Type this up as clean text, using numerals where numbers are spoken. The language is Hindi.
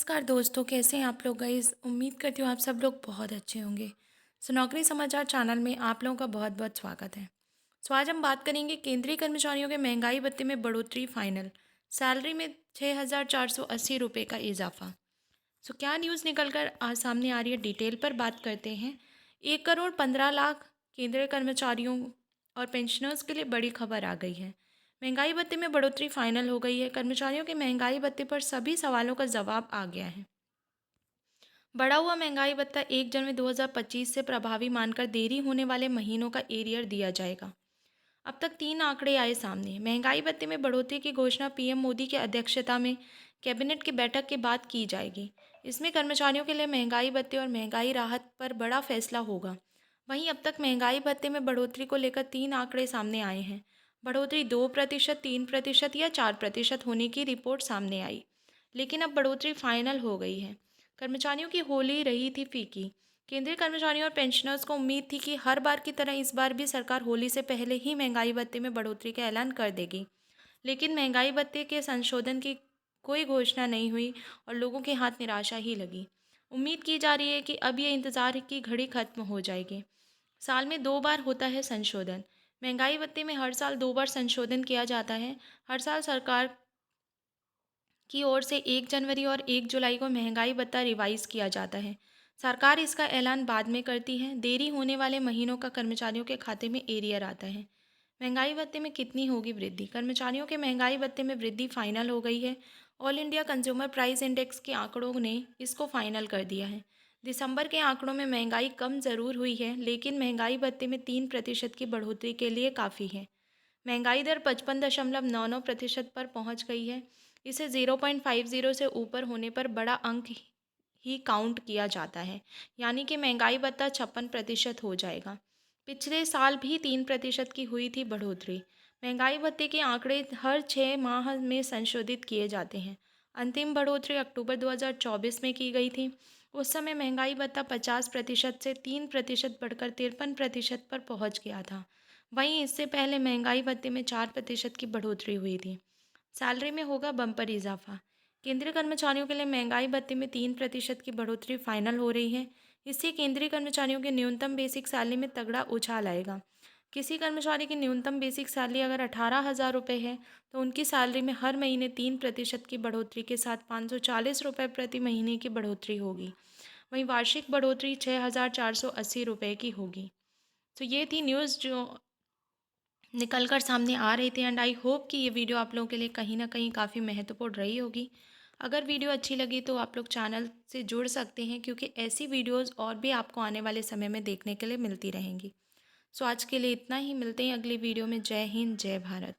नमस्कार दोस्तों, कैसे हैं आप लोग गाइस। उम्मीद करती हूँ आप सब लोग बहुत अच्छे होंगे। नौकरी समाचार चैनल में आप लोगों का बहुत बहुत स्वागत है। आज हम बात करेंगे केंद्रीय कर्मचारियों के महंगाई भत्ते में बढ़ोतरी फाइनल, सैलरी में 6,480 रुपये का इजाफा। क्या न्यूज़ निकल कर आज सामने आ रही है, डिटेल पर बात करते हैं। 1,15,00,000 केंद्रीय कर्मचारियों और पेंशनर्स के लिए बड़ी खबर आ गई है। महंगाई भत्ते में बढ़ोतरी फाइनल हो गई है। कर्मचारियों के महंगाई भत्ते पर सभी सवालों का जवाब आ गया है। बढ़ा हुआ महंगाई भत्ता 1 जनवरी 2025 से प्रभावी मानकर देरी होने वाले महीनों का एरियर दिया जाएगा। अब तक 3 आंकड़े आए सामने। महंगाई भत्ते में बढ़ोतरी की घोषणा पीएम मोदी की अध्यक्षता में कैबिनेट की बैठक के बाद की जाएगी। इसमें कर्मचारियों के लिए महंगाई भत्ते और महंगाई राहत पर बड़ा फैसला होगा। वहीं अब तक महंगाई भत्ते में बढ़ोतरी को लेकर 3 आंकड़े सामने आए हैं। बढ़ोतरी 2%, 3% या 4% होने की रिपोर्ट सामने आई, लेकिन अब बढ़ोतरी फाइनल हो गई है। कर्मचारियों की होली रही थी फीकी। केंद्रीय कर्मचारियों और पेंशनर्स को उम्मीद थी कि हर बार की तरह इस बार भी सरकार होली से पहले ही महंगाई भत्ते में बढ़ोतरी का ऐलान कर देगी, लेकिन महंगाई भत्ते के संशोधन की कोई घोषणा नहीं हुई और लोगों के हाथ निराशा ही लगी। उम्मीद की जा रही है कि अब ये इंतज़ार की घड़ी खत्म हो जाएगी। साल में 2 बार होता है संशोधन। महंगाई भत्ते में हर साल 2 बार संशोधन किया जाता है। हर साल सरकार की ओर से 1 जनवरी और 1 जुलाई को महंगाई भत्ता रिवाइज किया जाता है। सरकार इसका ऐलान बाद में करती है। देरी होने वाले महीनों का कर्मचारियों के खाते में एरियर आता है। महंगाई भत्ते में कितनी होगी वृद्धि? कर्मचारियों के महंगाई भत्ते में वृद्धि फाइनल हो गई है। All India consumer price index के आंकड़ों ने इसको फाइनल कर दिया है। दिसंबर के आंकड़ों में महंगाई कम ज़रूर हुई है, लेकिन महंगाई भत्ते में 3% की बढ़ोतरी के लिए काफ़ी है। महंगाई दर 55.99% पर पहुंच गई है। इसे 0.50 से ऊपर होने पर बड़ा अंक ही काउंट किया जाता है, यानी कि महंगाई भत्ता 56% हो जाएगा। पिछले साल भी 3% की हुई थी बढ़ोतरी। महंगाई भत्ते के आंकड़े हर 6 माह में संशोधित किए जाते हैं। अंतिम बढ़ोतरी अक्टूबर 2024 में की गई थी। उस समय महंगाई भत्ता 50% से 3% बढ़कर 53% पर पहुंच गया था। वहीं इससे पहले महंगाई भत्ते में 4% की बढ़ोतरी हुई थी। सैलरी में होगा बम्पर इजाफा। केंद्रीय कर्मचारियों के लिए महंगाई भत्ते में 3% की बढ़ोतरी फाइनल हो रही है। इससे केंद्रीय कर्मचारियों के न्यूनतम बेसिक सैलरी में तगड़ा उछाल आएगा। किसी कर्मचारी की न्यूनतम बेसिक सैलरी अगर 18,000 रुपये है, तो उनकी सैलरी में हर महीने 3% की बढ़ोतरी के साथ 540 रुपये प्रति महीने की बढ़ोतरी होगी। वहीं वार्षिक बढ़ोतरी 6,480 रुपये की होगी। तो ये थी न्यूज़ जो निकल कर सामने आ रही थी, एंड आई होप कि ये वीडियो आप लोगों के लिए कहीं ना कहीं काफ़ी महत्वपूर्ण रही होगी। अगर वीडियो अच्छी लगी तो आप लोग चैनल से जुड़ सकते हैं, क्योंकि ऐसी वीडियोस और भी आपको आने वाले समय में देखने के लिए मिलती रहेंगी। आज के लिए इतना ही। मिलते हैं अगली वीडियो में। जय हिंद, जय भारत।